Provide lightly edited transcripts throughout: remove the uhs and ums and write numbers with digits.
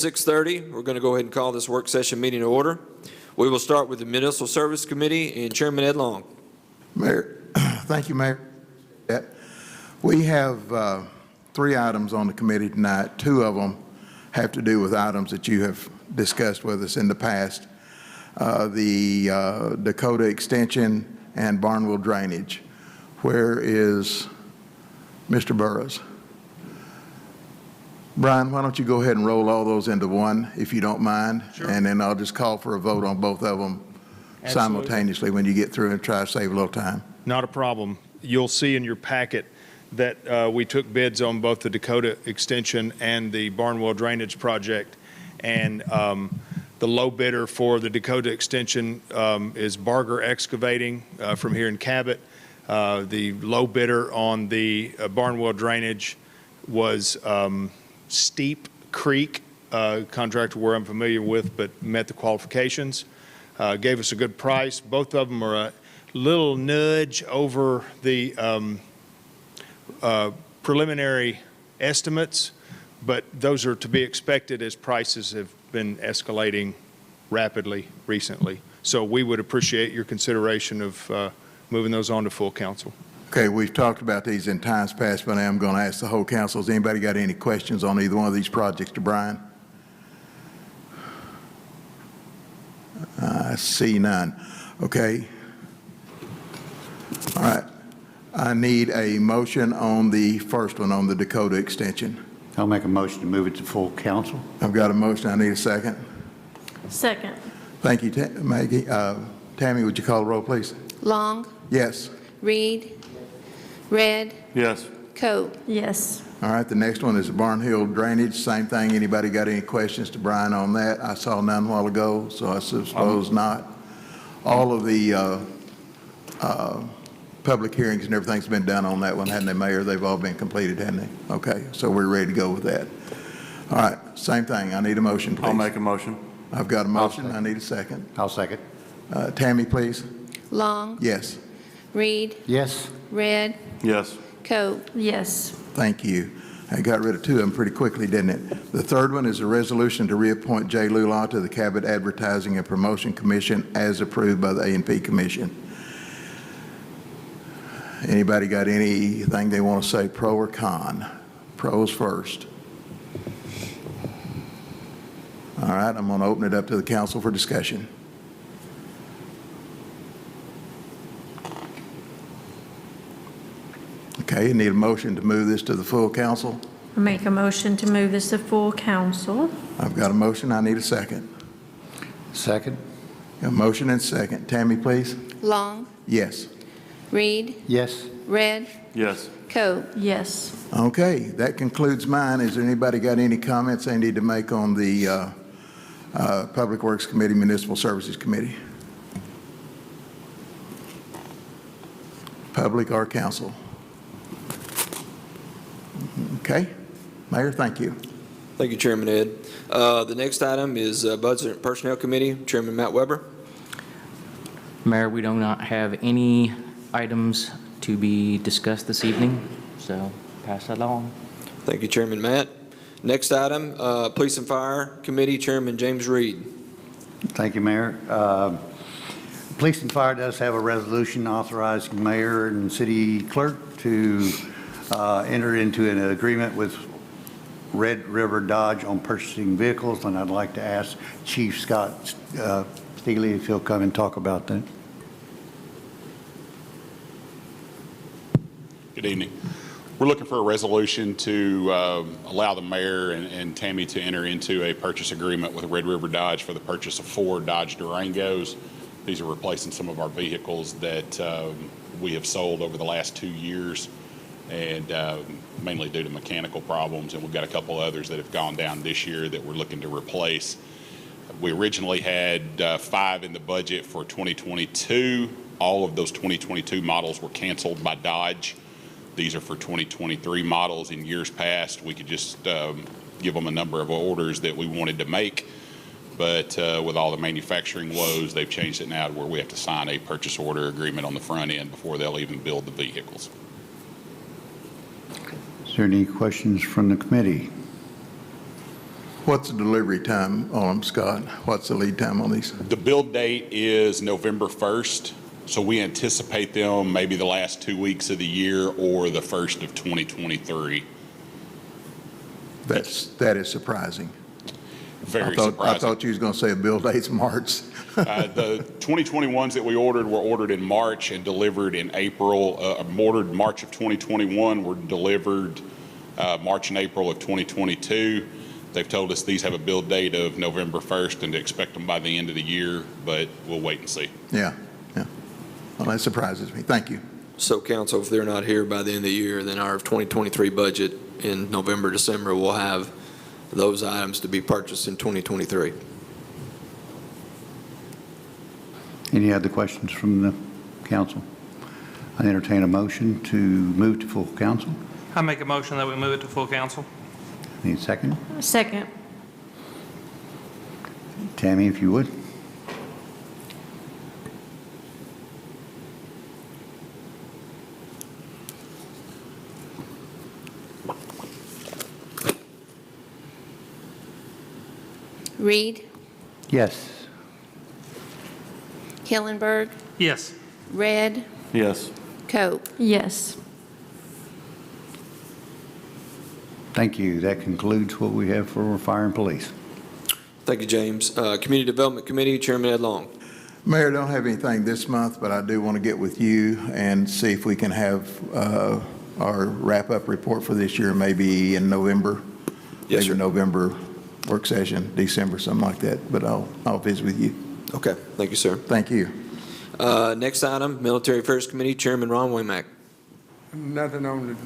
6:30. We're going to go ahead and call this work session meeting to order. We will start with the Municipal Service Committee and Chairman Ed Long. Mayor, thank you, Mayor. We have 3 items on the committee tonight. 2 of them have to do with items that you have discussed with us in the past. The Dakota Extension and Barnhill Drainage. Where is Mr. Burrows? Brian, why don't you go ahead and roll all those into one, if you don't mind? Sure. And then I'll just call for a vote on both of them simultaneously when you get through and try to save a little time. Not a problem. You'll see in your packet that we took bids on both the Dakota Extension and the Barnhill Drainage project. And the low bidder for the Dakota Extension is Barger Excavating from here in Cabot. The low bidder on the Barnhill Drainage was Steep Creek, contractor where I'm familiar with, but met the qualifications. Gave us a good price. Both of them are a little nudge over the preliminary estimates, but those are to be expected as prices have been escalating rapidly recently. So we would appreciate your consideration of moving those on to full council. Okay, we've talked about these in times past, but I am going to ask the whole council, has anybody got any questions on either one of these projects to Brian? I see none. Okay. All right. I need a motion on the first one, on the Dakota Extension. I'll make a motion to move it to full council. I've got a motion. I need a second. Second. Thank you, Maggie. Tammy, would you call the roll, please? Long? Yes. Reed? Red? Yes. Coat? Yes. All right, the next one is Barnhill Drainage. Same thing. Anybody got any questions to Brian on that? I saw none a while ago, so I suppose not. All of the public hearings and everything's been done on that one, hadn't they, Mayor? They've all been completed, hadn't they? Okay, so we're ready to go with that. All right, same thing. I need a motion, please. I'll make a motion. I've got a motion. I need a second. I'll second. Tammy, please. Long? Yes. Reed? Yes. Red? Yes. Coat? Yes. Thank you. I got rid of 2 of them pretty quickly, didn't it? The third one is a resolution to reappoint Jay Lulaw to the Cabot Advertising and Promotion Commission as approved by the A&P Commission. Anybody got anything they want to say, pro or con? Pros first. All right, I'm going to open it up to the council for discussion. Okay, you need a motion to move this to the full council? I make a motion to move this to full council. I've got a motion. I need a second. Second. A motion and second. Tammy, please. Long? Yes. Reed? Yes. Red? Yes. Coat? Yes. Okay, that concludes mine. Is there anybody got any comments they need to make on the Public Works Committee, Municipal Services Committee? Public or council? Okay. Mayor, thank you. Thank you, Chairman Ed. The next item is Budget and Personnel Committee. Chairman Matt Weber. Mayor, we do not have any items to be discussed this evening, so pass that along. Thank you, Chairman Matt. Next item, Police and Fire Committee, Chairman James Reed. Thank you, Mayor. Police and Fire does have a resolution authorizing mayor and city clerk to enter into an agreement with Red River Dodge on purchasing vehicles, and I'd like to ask Chief Scott Steele if he'll come and talk about that. Good evening. We're looking for a resolution to allow the mayor and Tammy to enter into a purchase agreement with Red River Dodge for the purchase of 4 Dodge Durangos. These are replacing some of our vehicles that we have sold over the last 2 years, and mainly due to mechanical problems, and we've got a couple others that have gone down this year that we're looking to replace. We originally had 5 in the budget for 2022. All of those 2022 models were canceled by Dodge. These are for 2023 models. In years past, we could just give them a number of orders that we wanted to make, but with all the manufacturing woes, they've changed it now to where we have to sign a purchase order agreement on the front end before they'll even build the vehicles. Is there any questions from the committee? What's the delivery time on them, Scott? What's the lead time on these? The build date is November 1st, so we anticipate them maybe the last 2 weeks of the year or the first of 2023. That is surprising. Very I surprising. thought you was going to say a build date's March. The 2021s that we ordered were ordered in March and delivered in April. Ordered March of 2021 were delivered March and April of 2022. They've told us these have a build date of November 1st and to expect them by the end of the year, but we'll wait and see. Yeah. Well, that surprises me. Thank you. So council, if they're not here by the end of the year, then our 2023 budget in November, December will have those items to be purchased in 2023. Any other questions from the council? I entertain a motion to move to full council. I make a motion that we move it to full council. Need a second? Second. Tammy, if you would. Reed, Yes. Hillenberg, Yes. Red, Yes. Cope. Yes. Thank you. That concludes what we have for fire and police. Thank you, James. Community Development Committee, Chairman Ed Long. Mayor, don't have anything this month, but I do want to get with you and see if we can have our wrap-up report for this year maybe in November. Yes, sir. Maybe November work session, December, something like that, but I'll visit with you. Okay, thank you, sir. Thank you. Next item, Military Affairs Committee, Chairman Ron Waymack. Nothing on the.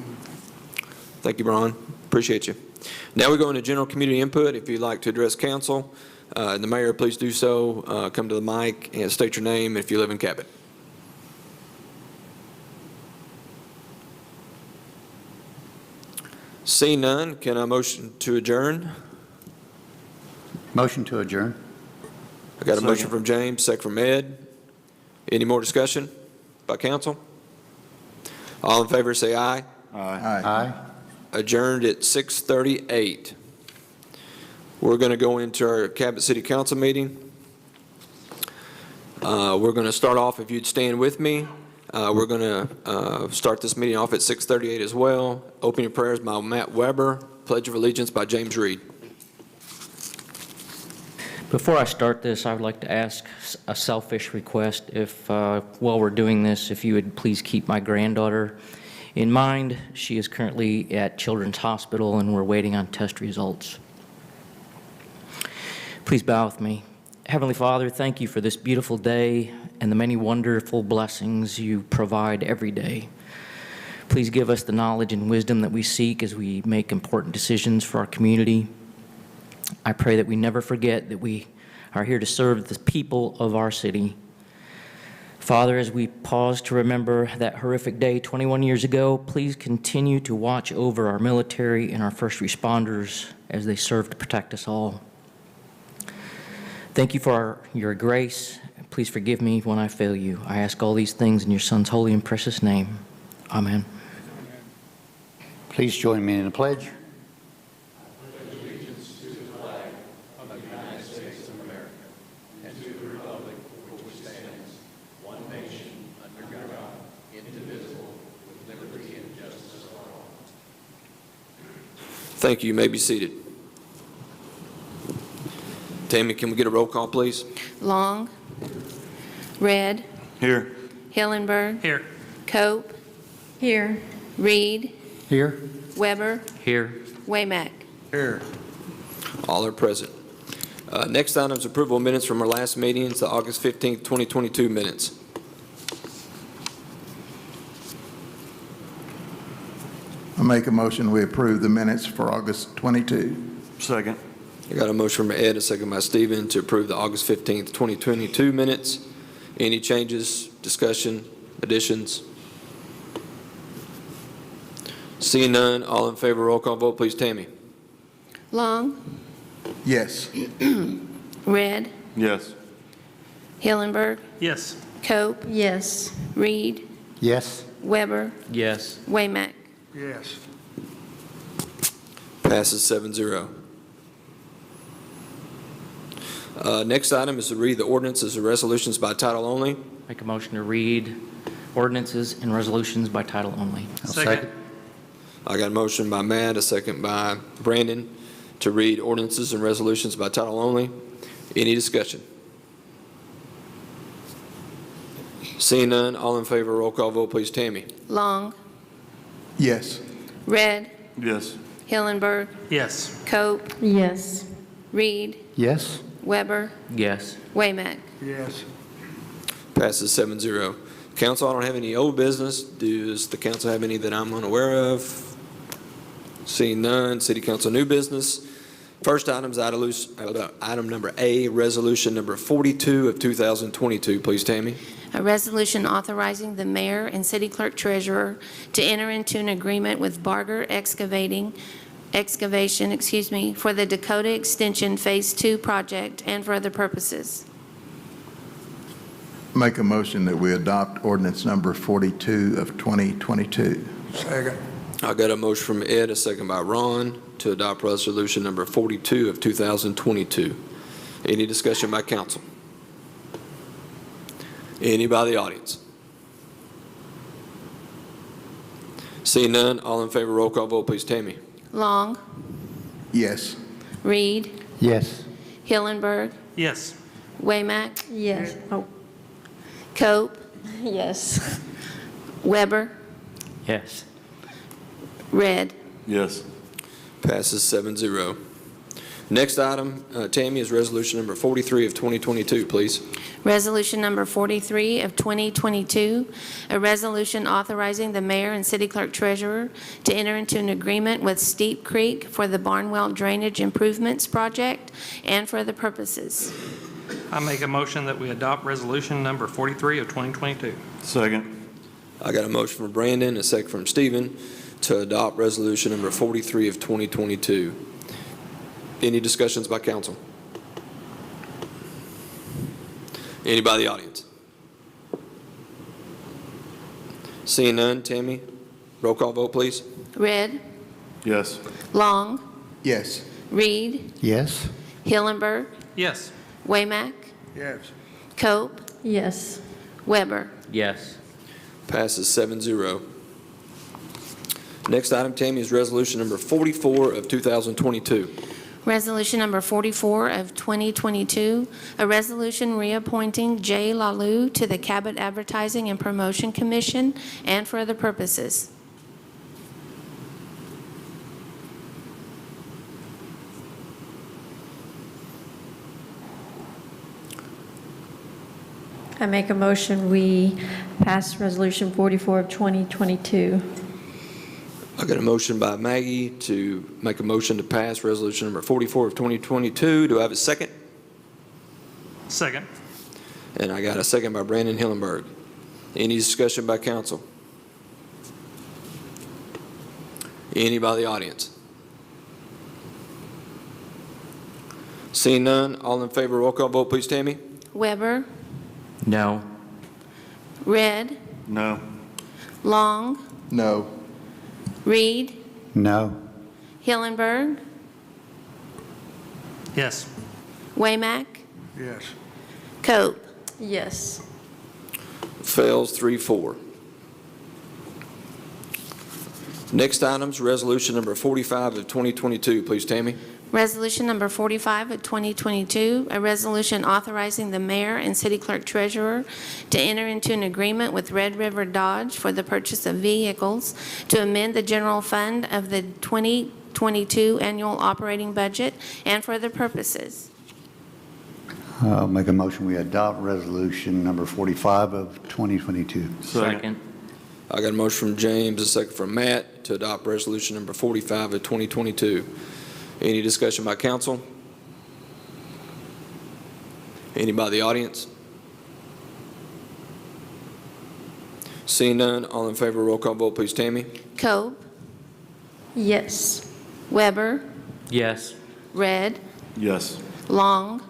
Thank you, Ron. Appreciate you. Now we go into general community input. If you'd like to address council, the mayor, please do so. Come to the mic and state your name if you live in Cabot. See none, can I motion to adjourn? Motion to adjourn. I got a motion from James, second from Ed. Any more discussion by council? All in favor say aye. Aye. Adjourned at 6:38. We're going to go into our Cabot City Council meeting. We're going to start off, if you'd stand with me, we're going to start this meeting off at 6:38 as well. Opening prayers by Matt Weber, Pledge of Allegiance by James Reed. Before I start this, I would like to ask a selfish request. If, while we're doing this, if you would please keep my granddaughter in mind. She is currently at Children's Hospital, and we're waiting on test results. Please bow with me. Heavenly Father, thank you for this beautiful day and the many wonderful blessings you provide every day. Please give us the knowledge and wisdom that we seek as we make important decisions for our community. I pray that we never forget that we are here to serve the people of our city. Father, as we pause to remember that horrific day 21 years ago, please continue to watch over our military and our first responders as they serve to protect us all. Thank you for your grace. Please forgive me when I fail you. I ask all these things in your Son's holy and precious name. Amen. Please join me in the pledge. Thank you. You may be seated. Tammy, can we get a roll call, please? Long, Red, Here. Hillenberg, Here. Cope, Here. Reed, Here. Weber, Here. Waymack. Here. All are present. Next item is approval of minutes from our last meeting. It's the August 15th, 2022 minutes. I make a motion, we approve the minutes for August 22. Second. I got a motion from Ed, a second by Stephen, to approve the August 15th, 2022 minutes. Any changes, discussion, additions? Seeing none, all in favor, roll call vote, please, Tammy. Long, Yes. Red, Yes. Hillenberg, Yes. Cope, Yes. Reed, Yes. Weber, Yes. Waymack. Yes. Passes 7-0. Next item is to read the ordinances and resolutions by title only. Make a motion to read ordinances and resolutions by title only. Second. I got a motion by Matt, a second by Brandon, to read ordinances and resolutions by title only. Any discussion? Seeing none, all in favor, roll call vote, please. Tammy? Long, Yes. Red, Yes. Hillenberg, Yes. Cope, Yes. Reed, Yes? Weber, Yes. Waymack. Yes. Passes 7-0. Council, I don't have any old business. Does the council have any that I'm unaware of? Seeing none, city council new business. First item is item number A, resolution number 42 of 2022. Please, Tammy. A resolution authorizing the mayor and city clerk treasurer to enter into an agreement with Barger Excavation, for the Dakota Extension Phase 2 project and for other purposes. Make a motion that we adopt ordinance number 42 of 2022. Second. I got a motion from Ed, a second by Ron, to adopt resolution number 42 of 2022. Any discussion by council? Any by the audience? Seeing none, all in favor, roll call vote, please. Tammy? Long, Yes. Reed, Yes. Hillenberg, Yes. Waymack, Yes. Oh, Cope, yes. Weber, Yes. Red. Yes. Passes 7-0. Next item, Tammy, is resolution number 43 of 2022, please. Resolution number 43 of 2022, a resolution authorizing the mayor and city clerk treasurer to enter into an agreement with Steep Creek for the Barnhill Drainage Improvements Project and for other purposes. I make a motion that we adopt resolution number 43 of 2022. Second. I got a motion from Brandon, a second from Stephen, to adopt resolution number 43 of 2022. Any discussions by council? Any by the audience? Seeing none, Tammy, roll call vote, please. Red, Yes. Long, Yes. Reed, Yes? Hillenberg, Yes. Waymack, Yes. Cope, Yes. Weber. Yes. Passes 7-0. Next item, Tammy, is resolution number 44 of 2022. Resolution number 44 of 2022, a resolution reappointing Jay Lalou to the Cabot Advertising and Promotion Commission and for other purposes. I make a motion, we pass Resolution 44 of 2022. I got a motion by Maggie to make a motion to pass resolution number 44 of 2022. Do I have a second? Second. And I got a second by Brandon Hillenberg. Any discussion by council? Any by the audience? Seeing none, all in favor, roll call vote, please, Tammy. Weber, No. Red, No. Long, No. Reed, No? Hillenberg, Yes. Waymack, Yes. Cope. Yes. Fails 3-4. Next item's resolution number 45 of 2022, please, Tammy. Resolution number 45 of 2022, a resolution authorizing the mayor and city clerk treasurer to enter into an agreement with Red River Dodge for the purchase of vehicles to amend the general fund of the 2022 annual operating budget and for other purposes. I'll make a motion, we adopt resolution number 45 of 2022. Second. I got a motion from James, a second from Matt, to adopt resolution number 45 of 2022. Any discussion by council? Any by the audience? Seeing none, all in favor, roll call vote, please, Tammy. Cope, Yes. Weber, Yes. Red, Yes. Long,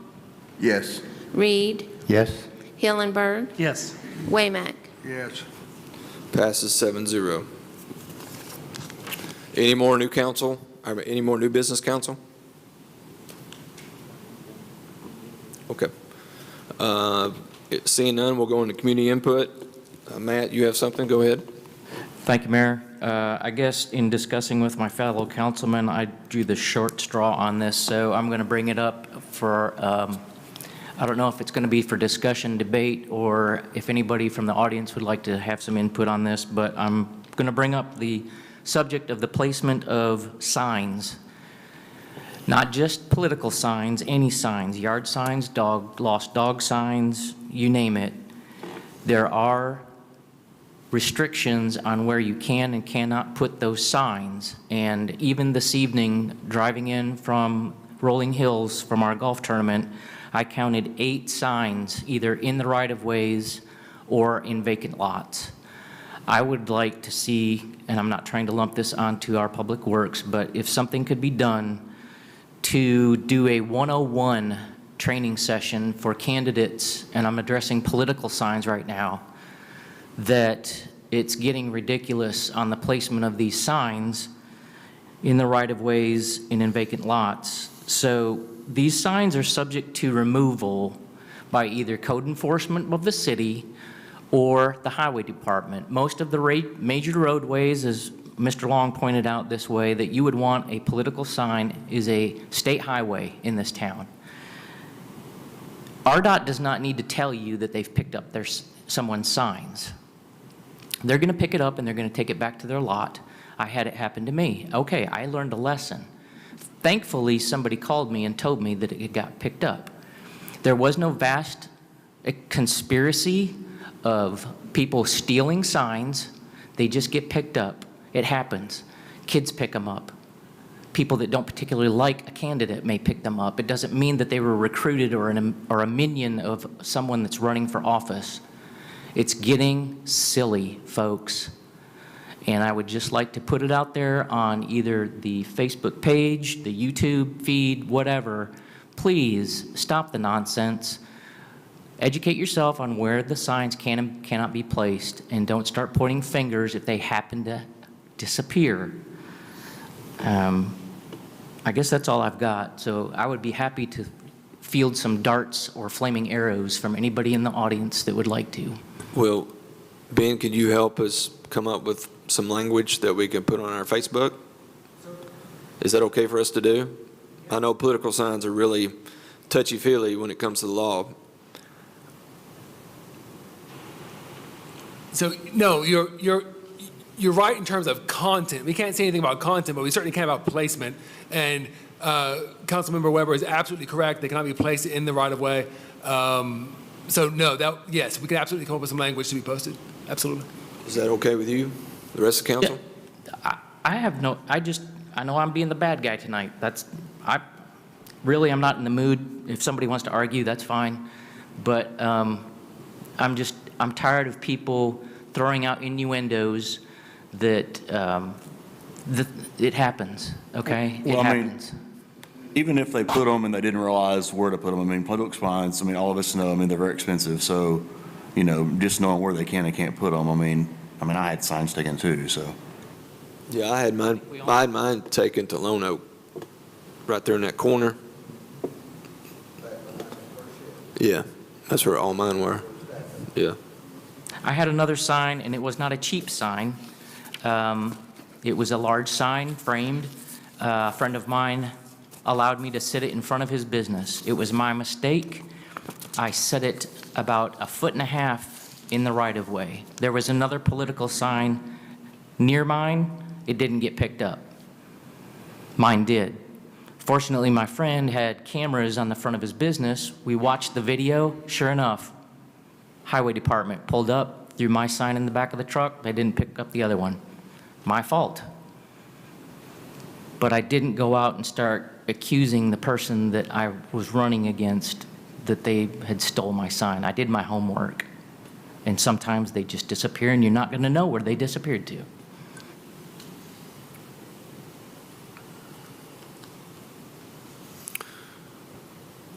Yes. Reed, Yes? Hillenberg, Yes. Waymack. Yes. Passes 7-0. Any more new council, any more new business, council? Okay. Seeing none, we'll go into community input. Matt, you have something? Go ahead. Thank you, Mayor. I guess in discussing with my fellow councilmen, I drew the short straw on this, so I'm going to bring it up for, I don't know if it's going to be for discussion, debate, or if anybody from the audience would like to have some input on this, but I'm going to bring up the subject of the placement of signs. Not just political signs, any signs, yard signs, lost dog signs, you name it. There are restrictions on where you can and cannot put those signs. And even this evening, driving in from Rolling Hills from our golf tournament, I counted 8 signs, either in the right-of-ways or in vacant lots. I would like to see, and I'm not trying to lump this onto our public works, but if something could be done to do a 101 training session for candidates, and I'm addressing political signs right now, that it's getting ridiculous on the placement of these signs in the right-of-ways and in vacant lots. So these signs are subject to removal by either code enforcement of the city or the highway department. Most of the major roadways, as Mr. Long pointed out this way, that you would want a political sign is a state highway in this town. RDOT does not need to tell you that they've picked up someone's signs. They're going to pick it up and they're going to take it back to their lot. I had it happen to me. Okay, I learned a lesson. Thankfully, somebody called me and told me that it got picked up. There was no vast conspiracy of people stealing signs. They just get picked up. It happens. Kids pick them up. People that don't particularly like a candidate may pick them up. It doesn't mean that they were recruited or a minion of someone that's running for office. It's getting silly, folks. And I would just like to put it out there on either the Facebook page, the YouTube feed, whatever. Please stop the nonsense. Educate yourself on where the signs can and cannot be placed, and don't start pointing fingers if they happen to disappear. I guess that's all I've got. So I would be happy to field some darts or flaming arrows from anybody in the audience that would like to. Well, Ben, could you help us come up with some language that we can put on our Facebook? Is that okay for us to do? I know political signs are really touchy-feely when it comes to the law. So, no, you're right in terms of content. We can't say anything about content, but we certainly can about placement. And Councilmember Weber is absolutely correct. They cannot be placed in the right-of-way. So, no, yes, we can absolutely come up with some language to be posted. Absolutely. Is that okay with you, the rest of the council? Yeah, I know I'm being the bad guy tonight. I'm not in the mood. If somebody wants to argue, that's fine. But I'm tired of people throwing out innuendos that it happens, okay? Well, it happens. Even if they put them and they didn't realize where to put them, political signs, all of us know, they're very expensive. So, just knowing where they can and can't put them, I had signs taken too, so. Yeah, I had mine taken to Lone Oak, right there in that corner. Yeah, that's where all mine were. Yeah. I had another sign, and it was not a cheap sign. It was a large sign, framed. A friend of mine allowed me to sit it in front of his business. It was my mistake. I set it about 1.5 feet in the right-of-way. There was another political sign near mine. It didn't get picked up. Mine did. Fortunately, my friend had cameras on the front of his business. We watched the video. Sure enough, highway department pulled up, threw my sign in the back of the truck. They didn't pick up the other one. My fault. But I didn't go out and start accusing the person that I was running against that they had stole my sign. I did my homework. And sometimes they just disappear, and you're not going to know where they disappeared to.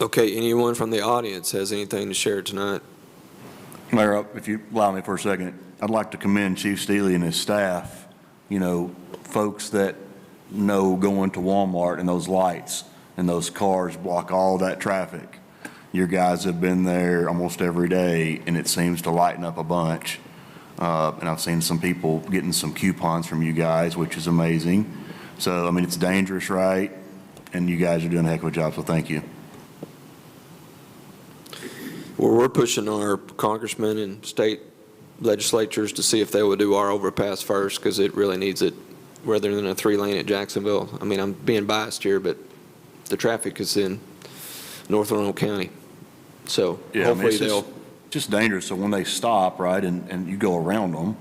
Okay, anyone from the audience has anything to share tonight? Mayor, if you allow me for a second, I'd like to commend Chief Steele and his staff, folks that know going to Walmart and those lights and those cars block all that traffic. Your guys have been there almost every day, and it seems to lighten up a bunch. And I've seen some people getting some coupons from you guys, which is amazing. So, I mean, it's dangerous, right? And you guys are doing a heck of a job, so thank you. Well, we're pushing our congressmen and state legislatures to see if they will do our overpass first, because it really needs it, rather than a 3-lane at Jacksonville. I mean, I'm being biased here, but the traffic is in North Roanoke County. So Yeah, I mean, hopefully it's they'll. just dangerous. So when they stop, right, and you go around them,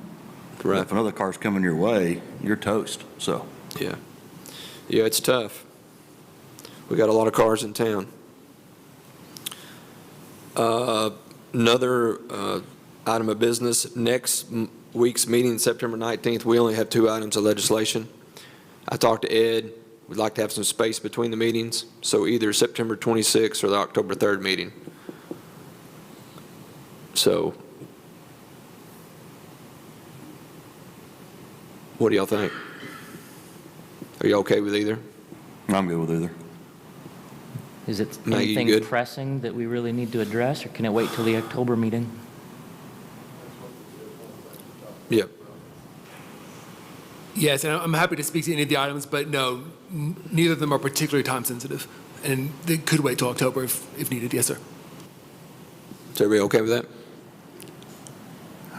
Right. if another car's coming your way, you're toast. So, Yeah. Yeah, it's tough. We got a lot of cars in town. Another item of business, next week's meeting, September 19th, we only have 2 items of legislation. I talked to Ed. We'd like to have some space between the meetings, so either September 26th or the October 3rd meeting. So, what do y'all think? Are you okay with either? I'm good with either. Is it Maggie, you anything good? pressing that we really need to address, or can it wait till the October meeting? Yeah. Yes, and I'm happy to speak to any of the items, but no, neither of them are particularly time sensitive, and they could wait till October if needed. Yes, sir. Is everybody okay with that?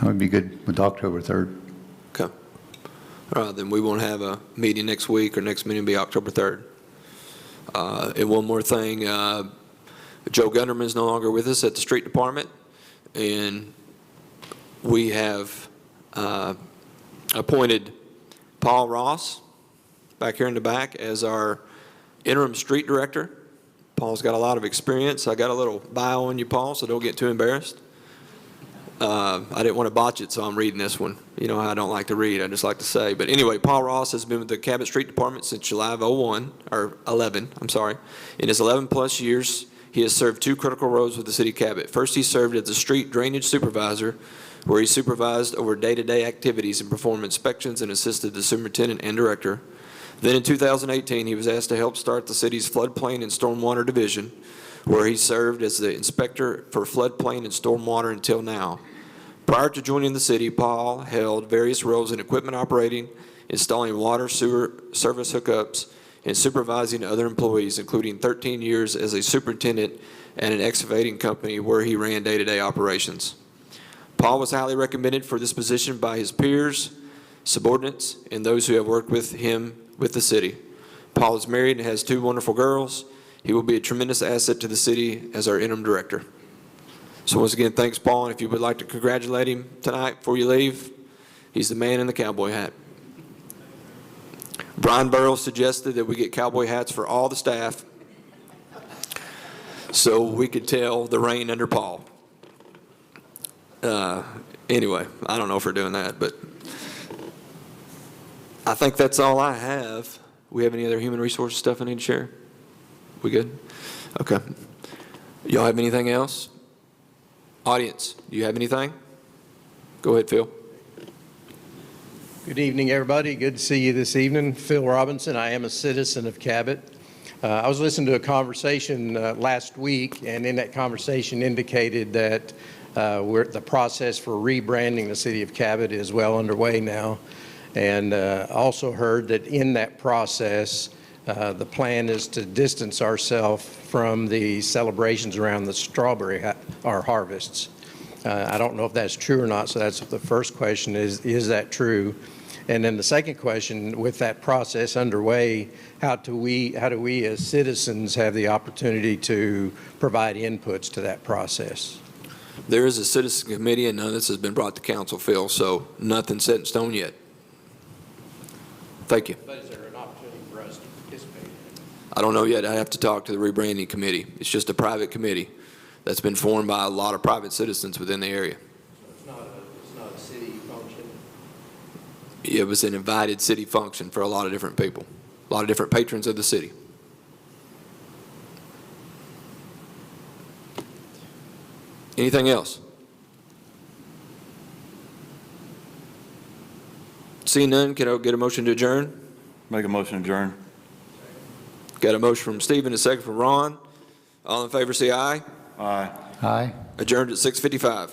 I would be good with October 3rd. Okay. All right, then we won't have a meeting next week. Our next meeting will be October 3rd. And one more thing, Joe Gunderman is no longer with us at the street department, and we have appointed Paul Ross back here in the back as our interim street director. Paul's got a lot of experience. I got a little bio on you, Paul, so don't get too embarrassed. I didn't want to botch it, so I'm reading this one. You know how I don't like to read, I just like to say. But anyway, Paul Ross has been with the Cabot Street Department since July of 11. In his 11-plus years, he has served 2 critical roles with the city of Cabot. First, he served as the street drainage supervisor, where he supervised over day-to-day activities and performed inspections and assisted the superintendent and director. Then in 2018, he was asked to help start the city's floodplain and stormwater division, where he served as the inspector for floodplain and stormwater until now. Prior to joining the city, Paul held various roles in equipment operating, installing water sewer service hookups, and supervising other employees, including 13 years as a superintendent at an excavating company where he ran day-to-day operations. Paul was highly recommended for this position by his peers, subordinates, and those who have worked with him with the city. Paul is married and has 2 wonderful girls. He will be a tremendous asset to the city as our interim director. So once again, thanks, Paul, and if you would like to congratulate him tonight before you leave, he's the man in the cowboy hat. Brian Burrow suggested that we get cowboy hats for all the staff so we could tell the rain under Paul. Anyway, I don't know if we're doing that, but I think that's all I have. We have any other human resources stuff I need to share? We good? Okay. Y'all have anything else? Audience, do you have anything? Go ahead, Phil. Good evening, everybody. Good to see you this evening. Phil Robinson. I am a citizen of Cabot. I was listening to a conversation last week, and in that conversation indicated that the process for rebranding the city of Cabot is well underway now. And also heard that in that process, the plan is to distance ourselves from the celebrations around the strawberry harvests. I don't know if that's true or not, so that's the first question is that true? And then the second question, with that process underway, how do we as citizens have the opportunity to provide inputs to that process? There is a citizen committee, and none of this has been brought to council, Phil, so nothing's set in stone yet. Thank you. But is there an opportunity for us to participate? I don't know yet. I have to talk to the rebranding committee. It's just a private committee that's been formed by a lot of private citizens within the area. So it's not a city function? It was an invited city function for a lot of different people, a lot of different patrons of the city. Anything else? Seeing none, can I get a motion to adjourn? Make a motion to adjourn. Got a motion from Stephen, a second from Ron. All in favor, say aye. Aye. Adjourned at 6:55.